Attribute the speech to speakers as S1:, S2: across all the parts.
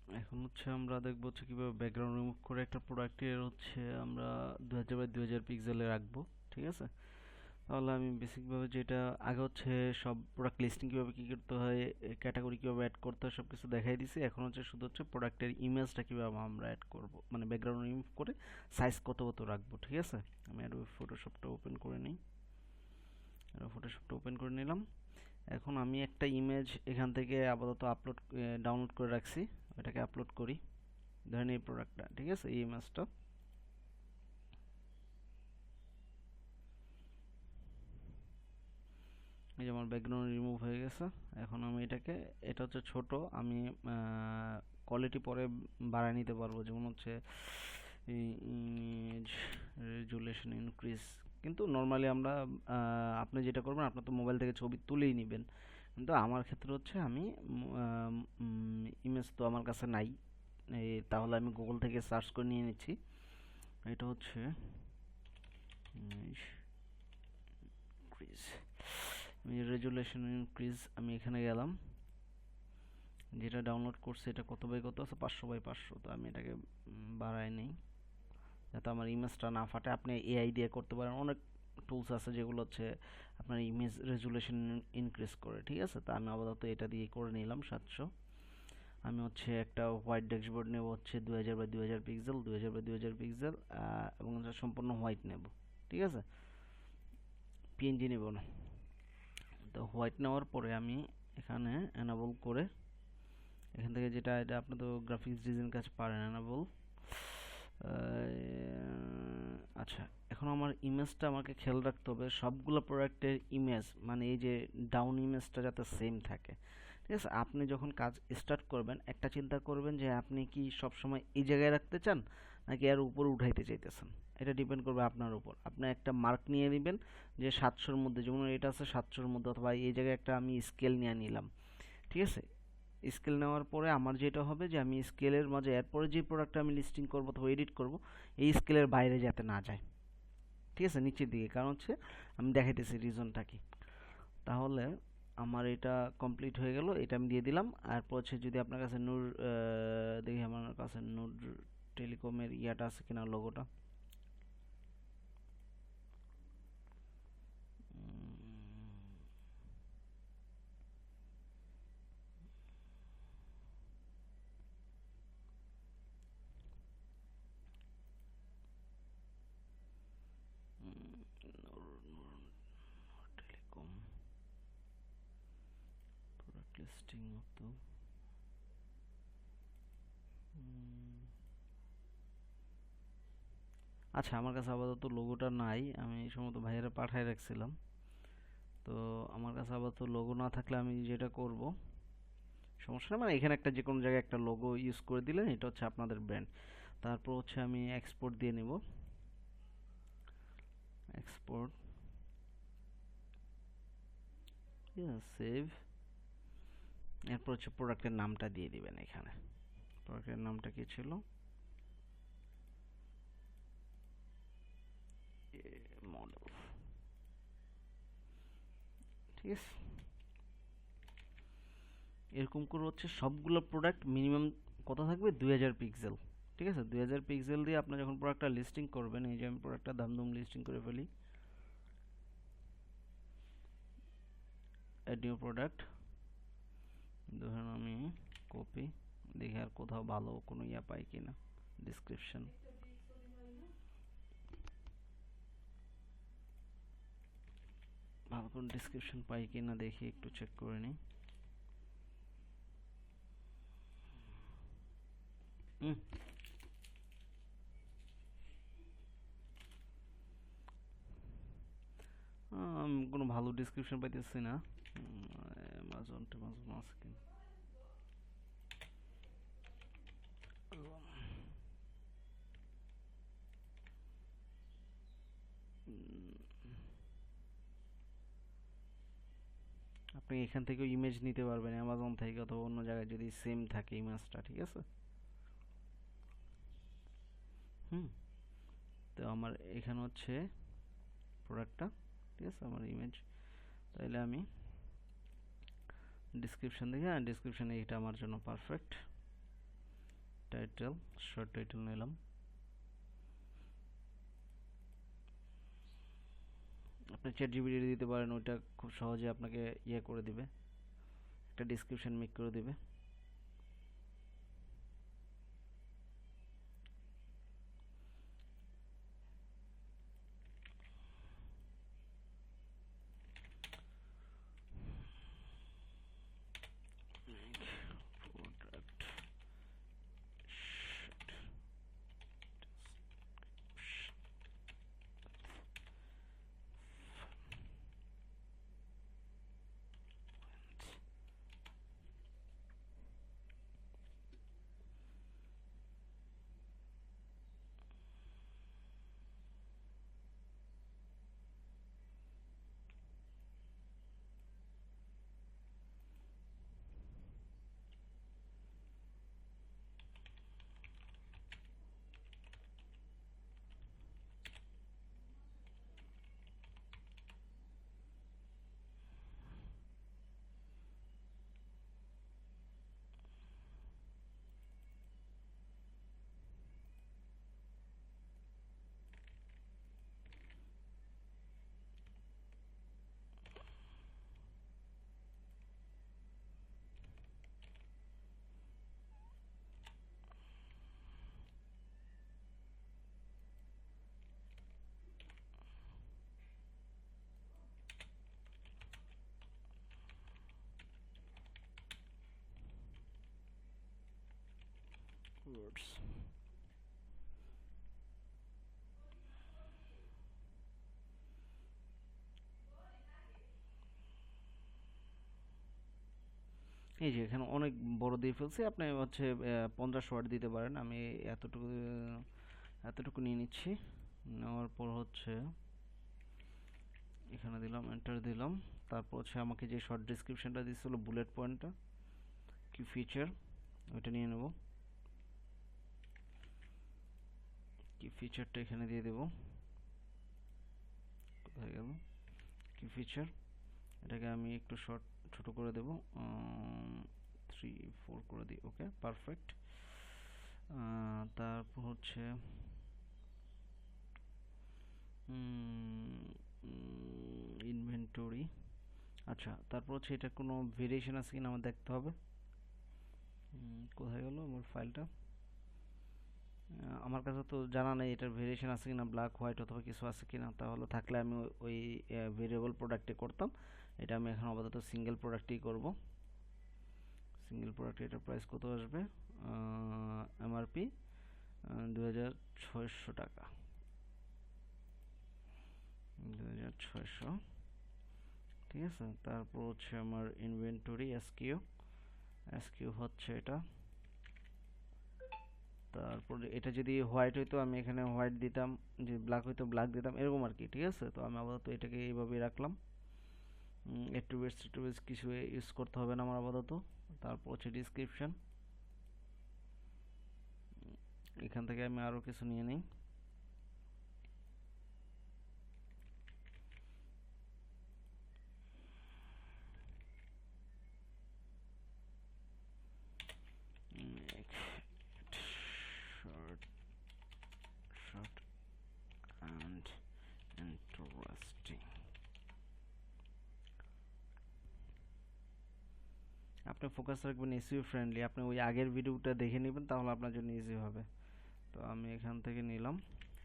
S1: এখন হচ্ছে আমরা দেখবো হচ্ছে কিভাবে ব্যাকগ্রাউন্ড রিমুভ করে একটা প্রোডাক্টের হচ্ছে আমরা 2000 বাই 2000 পিক্সেলে রাখবো। ঠিক আছে, তাহলে আমি বেসিকভাবে যেটা আগে হচ্ছে সব প্রোডাক্ট লিস্টিং কীভাবে কী করতে হয়, ক্যাটাগরি কীভাবে অ্যাড করতে হয় সব কিছু দেখাই দিছি। এখন হচ্ছে শুধু হচ্ছে প্রোডাক্টের ইমেজটা কীভাবে আমরা অ্যাড করব, মানে ব্যাকগ্রাউন্ড রিমুভ করে সাইজ কত কত রাখবো। ঠিক আছে, আমি আর ওই ফটোশপটা ওপেন করে নিই। ফটোশপটা ওপেন করে নিলাম। এখন আমি একটা ইমেজ এখান থেকে আপাতত ডাউনলোড করে রাখছি, ওটাকে আপলোড করি। ধরেন এই প্রোডাক্টটা, ঠিক আছে, এই ইমেজটা। এই যে আমার ব্যাকগ্রাউন্ড রিমুভ হয়ে গেছে। এখন আমি এটা হচ্ছে ছোট, আমি কোয়ালিটি পরে বাড়ায় নিতে পারবো, যেমন হচ্ছে ইমেজ রেজুলেশন ইনক্রিজ। কিন্তু নর্মালি আমরা আপনি যেটা করবেন, আপনার তো মোবাইল থেকে ছবি তুলেই নেবেন, কিন্তু আমার ক্ষেত্রে হচ্ছে আমি ইমেজ তো আমার কাছে নাই, তাহলে আমি গুগল থেকে সার্চ করে নিয়ে নিচ্ছি। এটা হচ্ছে ইমেজ ইনক্রিজ, রেজুলেশন ইনক্রিজ। আমি এখানে গেলাম, যেটা ডাউনলোড করছে এটা কত বাই কত আছে, 500 বাই 500। তো আমি এটাকে বাড়াই নেই যাতে আমার ইমেজটা না ফাটে। আপনি এআই দিয়ে করতে পারেন, অনেক টুলস আছে যেগুলো হচ্ছে আপনার ইমেজ রেজুলেশন ইনক্রিজ করে। ঠিক আছে, তা আমি আপাতত এটা দিয়ে করে নিলাম 700। আমি হচ্ছে একটা হোয়াইট ড্যাশবোর্ড নেব হচ্ছে 2000 বাই 2000 পিক্সেল, 2000 বাই 2000 পিক্সেল, এবং সম্পূর্ণ হোয়াইট নেব। ঠিক আছে, পিএনজি নেব না। তো হোয়াইট নেওয়ার পরে আমি এখানে এনাবল করে, এখান থেকে যেটা, এটা আপনি তো গ্রাফিক্স ডিজাইন কাজ পারেন, এনাবল। আচ্ছা, এখন আমার ইমেজটা আমাকে খেয়াল রাখতে হবে সবগুলো প্রোডাক্টের ইমেজ, মানে এই যে ডাউন ইমেজটা যাতে সেম থাকে। ঠিক আছে, আপনি যখন কাজ স্টার্ট করবেন একটা চিন্তা করবেন যে আপনি কি সবসময় এই জায়গায় রাখতে চান নাকি এর উপর উঠাইতে চাইতেছেন। এটা ডিপেন্ড করবে আপনার উপর। আপনি একটা মার্ক নিয়ে নেবেন যে 700-র মধ্যে, যেমন এটা আছে 700-র মধ্যে, অথবা এই জায়গায় একটা আমি স্কেল নিয়ে নিলাম। ঠিক আছে, স্কেল নেওয়ার পরে আমার যেটা হবে যে আমি স্কেলের মাঝে এরপরে যে প্রোডাক্টটা আমি লিস্টিং করবো অথবা এডিট করব, এই স্কেলের বাইরে যাতে না যায়। ঠিক আছে, নিচের দিকে, কারণ হচ্ছে আমি দেখাইতেছি রিজনটা কি। তাহলে আমার এটা কমপ্লিট হয়ে গেল, এটা আমি দিয়ে দিলাম। এরপর হচ্ছে যদি আপনার কাছে নূর, দেখি আমার কাছে নূর টেলিকমের ইয়াটা আছে কিনা, লোগোটা। টেলিকম প্রোডাক্ট লিস্টিং তো আচ্ছা, আমার কাছে আপাতত লোগোটা নাই, আমি এই সময় ভাইয়ারে পাঠায় রাখছিলাম। তো আমার কাছে আপাতত লোগো না থাকলে আমি যেটা করব, সমস্যা নেই, মানে এখানে একটা যে কোনো জায়গায় একটা লোগো ইউজ করে দিলেন, এটা হচ্ছে আপনাদের ব্র্যান্ড। তারপর হচ্ছে আমি এক্সপোর্ট দিয়ে নেব, এক্সপোর্ট, সেভ। এরপর হচ্ছে প্রোডাক্টের নামটা দিয়ে দিবেন এখানে। প্রোডাক্টের নামটা কি ছিল, মডেল। ঠিক আছে, এরকম করে হচ্ছে সবগুলো প্রোডাক্ট মিনিমাম কত থাকবে, 2000 পিক্সেল। ঠিক আছে, 2000 পিক্সেল দিয়ে আপনি যখন প্রোডাক্টটা লিস্টিং করবেন, এই যে আমি প্রোডাক্টটা দামদুম লিস্টিং করে ফেলি, অ্যাড নিউ প্রোডাক্ট, ধরুন আমি কপি, দেখি আর কোথাও ভালো কোনো ইয়া পাই কিনা, ডিসক্রিপশন। ভালো কোনো ডিসক্রিপশন পাই কিনা দেখি, একটু চেক করে নিই। কোনো ভালো ডিসক্রিপশন পাইতেছি না। অ্যামাজন ট্যামাজন আছে কিনা। আপনি এখান থেকেও ইমেজ নিতে পারবেন অ্যামাজন থেকে অথবা অন্য জায়গায় যদি সেম থাকে ইমেজটা। ঠিক আছে, হুম। তো আমার এখানে হচ্ছে প্রোডাক্টটা, ঠিক আছে, আমার ইমেজ। তাইলে আমি ডিসক্রিপশন দেখি, হ্যাঁ ডিসক্রিপশানে এটা আমার জন্য পারফেক্ট। টাইটেল, শর্ট টাইটেল নিলাম। আপনি চ্যাট জিপিটি দিতে পারেন, ওইটা খুব সহজে আপনাকে ইয়ে করে দিবে, একটা ডিসক্রিপশন মেক করে দিবে। Words. এই যে এখানে অনেক বড় দিয়ে ফেলছি, আপনি হচ্ছে 50 ওয়াট দিতে পারেন। আমি এতটুকু এতটুকু নিয়ে নিচ্ছি। নেওয়ার পর হচ্ছে এখানে দিলাম, এন্টার দিলাম। তারপর হচ্ছে আমাকে যে শর্ট ডেসক্রিপশনটা দিয়েছিল, বুলেট পয়েন্টটা, কি ফিচার, ওইটা নিয়ে নেব। কি ফিচারটা এখানে দিয়ে দেব। কোথায় গেল কি ফিচার, এটাকে আমি একটু ছোট করে দেব, 3 4 করে দিই। ওকে, পারফেক্ট। তারপর হচ্ছে ইনভেন্টরি। আচ্ছা, তারপর হচ্ছে এটা কোনো ভেরিয়েশন আছে কিনা আমার দেখতে হবে। কোথায় গেল আমার ফাইলটা, আমার কাছে তো জানা নেই এটার ভেরিয়েশন আছে কিনা, ব্ল্যাক হোয়াইট অথবা কিছু আছে কিনা। তাহলে থাকলে আমি ওই ভেরিয়েবল প্রোডাক্টে করতাম। এটা আমি এখন আপাতত সিঙ্গেল প্রোডাক্টেই করব। সিঙ্গেল প্রোডাক্টে এটার প্রাইস কত আসবে, এমআরপি 2600 টাকা, 2600। ঠিক আছে, তারপর হচ্ছে আমার ইনভেন্টরি এসকিউ, এসকিউ হচ্ছে এটা। তারপর এটা যদি হোয়াইট হইতো আমি এখানে হোয়াইট দিতাম, যে ব্ল্যাক হইতো ব্ল্যাক দিতাম, এরকম আর কি। ঠিক আছে, তো আমি আপাতত এটাকে এইভাবেই রাখলাম। অ্যাট্রিবিউটস কিছু ইউজ করতে হবে না আমার আপাতত। তারপর হচ্ছে ডিসক্রিপশন, এখান থেকে আমি আরও কিছু নিয়ে নিই। short short and interesting। আপনি ফোকাস রাখবেন এসইও ফ্রেন্ডলি, আপনি ওই আগের ভিডিওটা দেখে নেবেন, তাহলে আপনার জন্য ইজি হবে। তো আমি এখান থেকে নিলাম,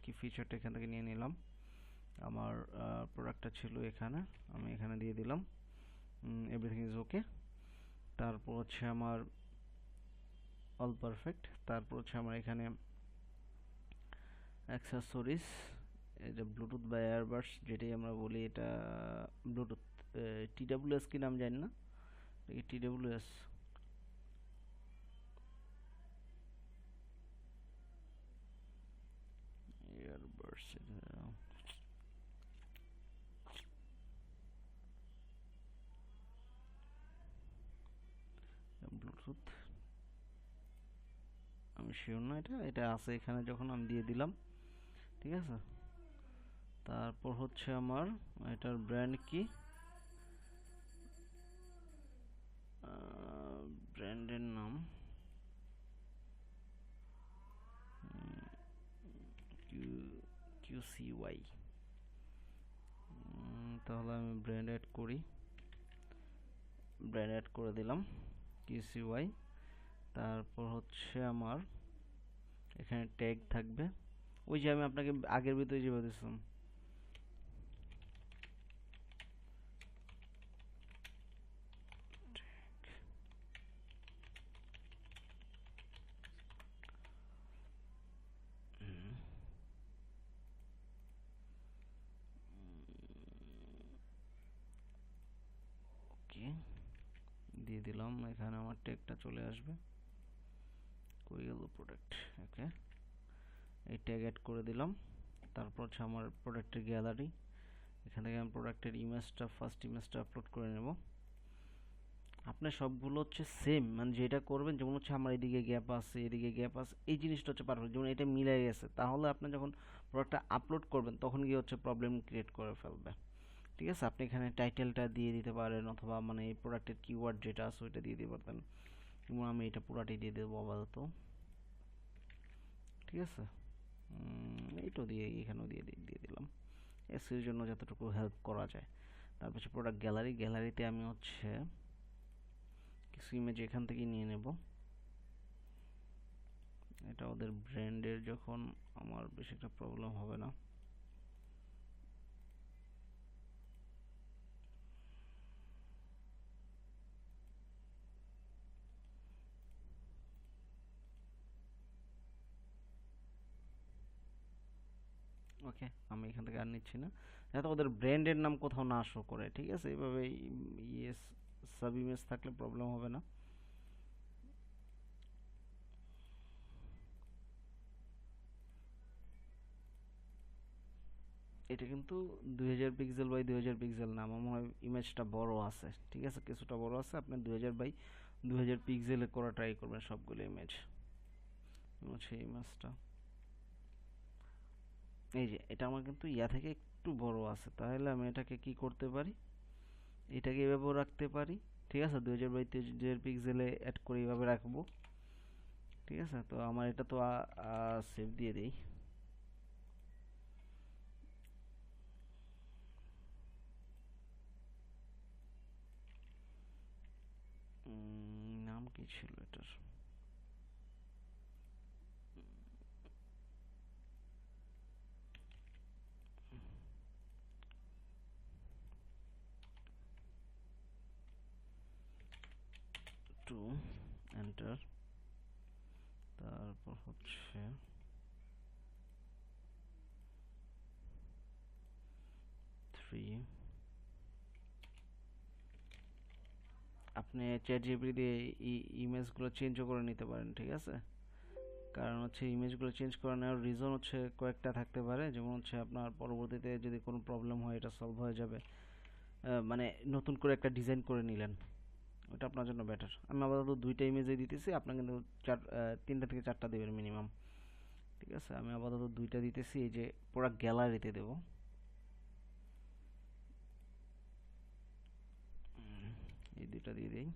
S1: কি ফিচারটা এখান থেকে নিয়ে নিলাম। আমার প্রোডাক্টটা ছিল এখানে, আমি এখানে দিয়ে দিলাম, এভরিথিং ইজ ওকে। তারপর হচ্ছে আমার অল পারফেক্ট। তারপর হচ্ছে আমার এখানে অ্যাক্সেসরিজ, এই যে ব্লুটুথ বা এয়ারবাডস যেটাই আমরা বলি, এটা ব্লুটুথ টিডাব্লিউএস কি নাম জানি না, এটা টিডাব্লিউএস, এয়ারবাডস, ব্লুটুথ, আমি শিওর না, এটা এটা আছে এখানে, যখন আমি দিয়ে দিলাম। ঠিক আছে, তারপর হচ্ছে আমার এটার ব্র্যান্ড কি, ব্র্যান্ডের নাম QCY। তাহলে আমি ব্র্যান্ড অ্যাড করি, ব্র্যান্ড অ্যাড করে দিলাম QCY। তারপর হচ্ছে আমার এখানে ট্যাগ থাকবে, ওই যে আমি আপনাকে আগের ভিতরে যে বলেছিলাম। ওকে, দিয়ে দিলাম, এখানে আমার ট্যাগটা চলে আসবে। কই গেল প্রোডাক্ট? ওকে, এই ট্যাগ অ্যাড করে দিলাম। তারপর হচ্ছে আমার প্রোডাক্টের গ্যালারি, এখান থেকে আমি প্রোডাক্টের ইমেজটা, ফার্স্ট ইমেজটা আপলোড করে নেব। আপনার সবগুলো হচ্ছে সেম, মানে যেটা করবেন, যেমন হচ্ছে আমার এদিকে গ্যাপ আছে, এদিকে গ্যাপ আছে, এই জিনিসটা হচ্ছে পারফেক্ট, যেমন এটা মিলে গেছে, তাহলে আপনি যখন প্রোডাক্টটা আপলোড করবেন তখন গিয়ে হচ্ছে প্রবলেম ক্রিয়েট করে ফেলবে। ঠিক আছে, আপনি এখানে টাইটেলটা দিয়ে দিতে পারেন, অথবা মানে এই প্রোডাক্টের কিওয়ার্ড যেটা আছে ওইটা দিয়ে দিতে পারতেন, যেমন আমি এটা পুরাটাই দিয়ে দেবো আপাতত। ঠিক আছে, এইটাও দিয়ে এখানেও দিয়ে দিলাম, এসির জন্য যতটুকু হেল্প করা যায়। তারপর হচ্ছে প্রোডাক্ট গ্যালারি, গ্যালারিতে আমি হচ্ছে কিছু ইমেজ এখান থেকে নিয়ে নেব। এটা ওদের ব্র্যান্ডের, যখন আমার বেশি একটা প্রবলেম হবে না। ওকে, আমি এখান থেকে আর নিচ্ছি না, যাতে ওদের ব্র্যান্ডের নাম কোথাও না শো করে। ঠিক আছে, এভাবে ইয়েস সাব ইমেজ থাকলে প্রবলেম হবে না। এটা কিন্তু 2000 পিক্সেল বাই 2000 পিক্সেল না, আমার মনে হয় ইমেজটা বড় আছে। ঠিক আছে, কিছুটা বড় আছে, আপনি 2000 বাই 2000 পিক্সেলে করা ট্রাই করবেন সবগুলো ইমেজ। হচ্ছে ইমেজটা, এই যে এটা আমার কিন্তু ইয়া থেকে একটু বড় আছে, তাহলে আমি এটাকে কি করতে পারি, এটাকে এভাবেও রাখতে পারি। ঠিক আছে, 2000 বাই 2000 পিক্সেলে অ্যাড করে এইভাবে রাখবো। ঠিক আছে, তো আমার এটা তো সেভ দিয়ে দিই। নাম কি ছিল এটার? Two, enter. তারপর হচ্ছে 3। আপনি চ্যাট জিপিটি দিয়ে ইমেজগুলো চেঞ্জও করে নিতে পারেন। ঠিক আছে, কারণ হচ্ছে ইমেজগুলো চেঞ্জ করে নেওয়ার রিজন হচ্ছে কয়েকটা থাকতে পারে, যেমন হচ্ছে আপনার পরবর্তীতে যদি কোনো প্রবলেম হয় এটা সলভ হয়ে যাবে। মানে নতুন করে একটা ডিজাইন করে নিলেন, ওটা আপনার জন্য বেটার। আমি আপাতত 2টা ইমেজে দিতেছি, আপনার কিন্তু 3টা থেকে 4টা দেবেন মিনিমাম। ঠিক আছে, আমি আপাতত 2টা দিতেছি, এই যে পুরো গ্যালারিতে দেব। এই 2টা দিয়ে দিই,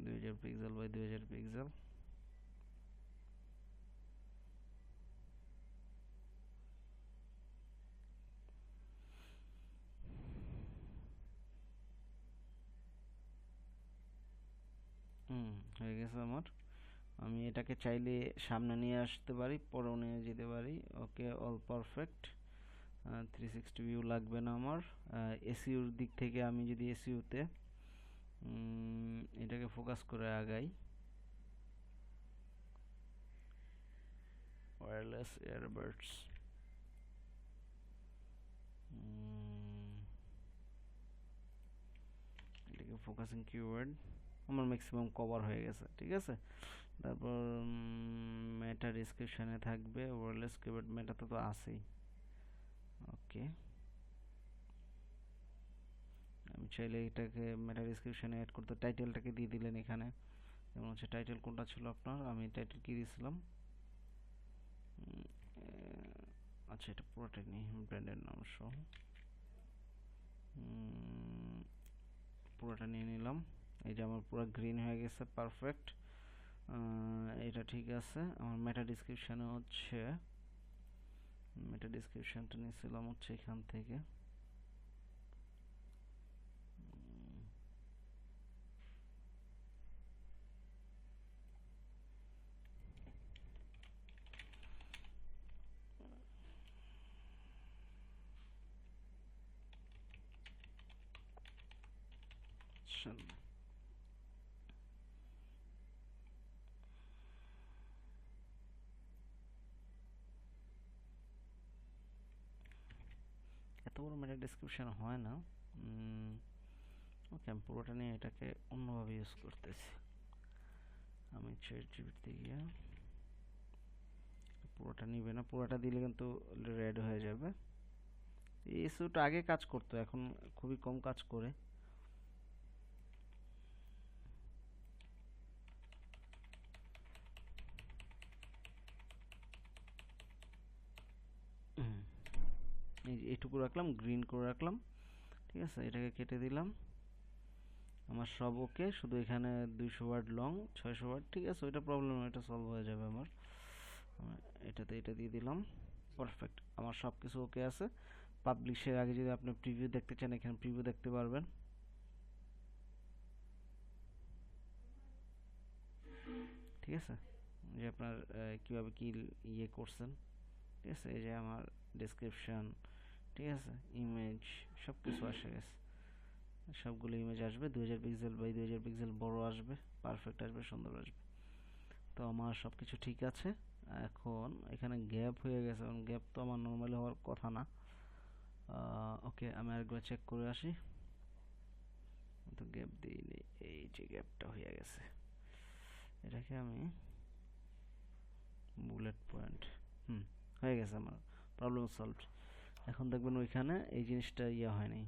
S1: 2000 পিক্সেল বাই 2000 পিক্সেল। হয়ে গেছে আমার। আমি এটাকে চাইলে সামনে নিয়ে আসতে পারি, পরেও নিয়ে যেতে পারি। ওকে, অল পারফেক্ট। 360 ভিউ লাগবে না আমার। এসইউর দিক থেকে আমি যদি এসইউতে এটাকে ফোকাস করে আগাই, ওয়্যারলেস ইয়ারবাডস, এটাকে ফোকাসিং কিওয়ার্ড, আমার ম্যাক্সিমাম কভার হয়ে গেছে। ঠিক আছে, তারপর মেটা ডিসক্রিপশানে থাকবে ওয়্যারলেস কিওয়ার্ড, মেটাতে তো আছেই। ওকে, আমি চাইলে এটাকে মেটা ডিসক্রিপশানে অ্যাড করতে, টাইটেলটাকে দিয়ে দিলেন এখানে। যেমন হচ্ছে টাইটেল কোনটা ছিল আপনার, আমি টাইটেল কি দিয়েছিলাম? আচ্ছা, এটা পুরোটাই নেই, ব্র্যান্ডের নাম সহ পুরোটা নিয়ে নিলাম। এই যে আমার পুরো গ্রিন হয়ে গেছে, পারফেক্ট। এটা ঠিক আছে। আমার মেটা ডিসক্রিপশানে হচ্ছে মেটা ডিসক্রিপশানটা নিয়েছিলাম হচ্ছে এখান থেকে। এত বড় মেটা ডিসক্রিপশান হয় না। ওকে, আমি পুরোটা নিয়ে এটাকে অন্যভাবে ইউজ করতেছি। আমি চ্যাটজিপিটিতে গিয়ে পুরোটা নিবে না, পুরোটা দিলে কিন্তু রেড হয়ে যাবে। এই ইস্যুটা আগে কাজ করতো, এখন খুবই কম কাজ করে। এই যে এইটুকু রাখলাম, গ্রিন করে রাখলাম, ঠিক আছে। এটাকে কেটে দিলাম, আমার সব ওকে। শুধু এখানে 200 ওয়ার্ড লং, 600 ওয়ার্ড, ঠিক আছে, ওইটা প্রবলেম, এটা সলভ হয়ে যাবে আমার। এটাতে এটা দিয়ে দিলাম, পারফেক্ট। আমার সব কিছু ওকে আছে। পাবলিশের আগে যদি আপনি প্রিভিউ দেখতে চান, এখানে প্রিভিউ দেখতে পারবেন, ঠিক আছে, যে আপনার কীভাবে কী ইয়ে করছেন, ঠিক আছে। এই যে আমার ডেসক্রিপশন, ঠিক আছে, ইমেজ, সব কিছু আসে গেছে। সবগুলো ইমেজ আসবে 2000 পিক্সেল বাই 2000 পিক্সেল বড় আসবে, পারফেক্ট আসবে, সুন্দর আসবে। তো আমার সব কিছু ঠিক আছে। এখন এখানে গ্যাপ হয়ে গেছে, কারণ গ্যাপ তো আমার নর্মালি হওয়ার কথা না। ওকে, আমি আরেকবার চেক করে আসি। তো গ্যাপ দিইনি, এই যে গ্যাপটা হয়ে গেছে, এটাকে আমি বুলেট পয়েন্ট, হয়ে গেছে, আমার প্রবলেম সলভড। এখন দেখবেন ওইখানে এই জিনিসটা ইয়ে হয়নি।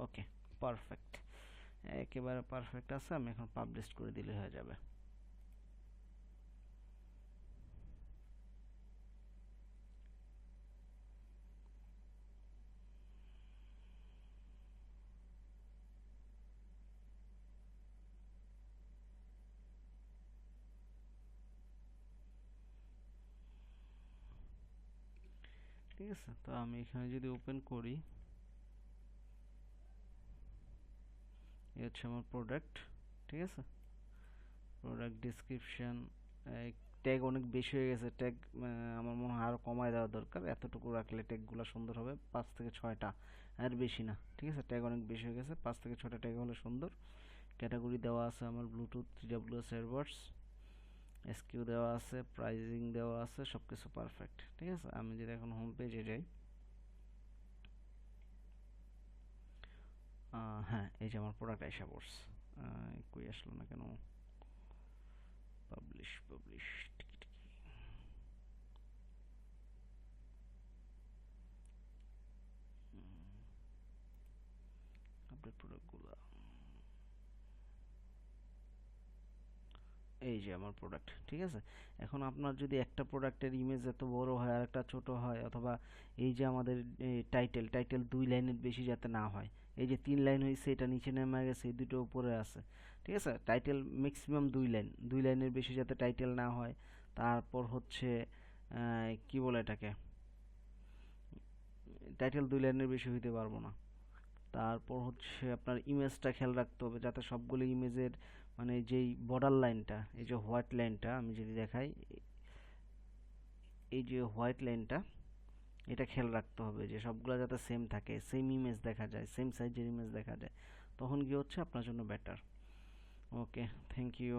S1: ওকে, পারফেক্ট, একেবারে পারফেক্ট আছে। আমি এখন পাবলিশ করে দিলে হয়ে যাবে। ঠিক আছে, তো আমি এখানে যদি ওপেন করি, এই হচ্ছে আমার প্রোডাক্ট, ঠিক আছে। প্রোডাক্ট ডিসক্রিপশন, ট্যাগ অনেক বেশি হয়ে গেছে। ট্যাগ আমার মনে হয় আরও কমায় দেওয়া দরকার, এতটুকু রাখলে ট্যাগগুলো সুন্দর হবে, 5 থেকে 6টা, আর বেশি না, ঠিক আছে। ট্যাগ অনেক বেশি হয়ে গেছে, 5 থেকে 6টা ট্যাগ হলে সুন্দর। ক্যাটাগরি দেওয়া আছে আমার ব্লুটুথ, TWS এয়ারবাডস, এসকিউ দেওয়া আছে, প্রাইজিং দেওয়া আছে, সব কিছু পারফেক্ট, ঠিক আছে। আমি যদি এখন হোম পেজে যাই, হ্যাঁ, এই যে আমার প্রোডাক্ট আইসা পড়ছে। কই আসলো না কেন? পাবলিশ পাবলিশ, আপডেট প্রোডাক্টগুলো, এই যে আমার প্রোডাক্ট, ঠিক আছে। এখন আপনার যদি একটা প্রোডাক্টের ইমেজ এত বড় হয় আর একটা ছোট হয়, অথবা এই যে আমাদের টাইটেল টাইটেল 2 লাইনের বেশি যাতে না হয়, এই যে 3 লাইন হয়েছে, এটা নিচে নেমে গেছে, এই দুটো উপরে আছে, ঠিক আছে। টাইটেল ম্যাক্সিমাম 2 লাইন, 2 লাইনের বেশি যাতে টাইটেল না হয়। তারপর হচ্ছে কি বলে এটাকে, টাইটেল 2 লাইনের বেশি হইতে পারবো না। তারপর হচ্ছে আপনার ইমেজটা খেয়াল রাখতে হবে, যাতে সবগুলো ইমেজের মানে যেই বর্ডার লাইনটা, এই যে হোয়াইট লাইনটা আমি যদি দেখাই, এই যে হোয়াইট লাইনটা, এটা খেয়াল রাখতে হবে যে সবগুলো যাতে সেম থাকে, সেম ইমেজ দেখা যায়, সেম সাইজের ইমেজ দেখা যায়, তখন কি হচ্ছে আপনার জন্য বেটার। Okay, thank you.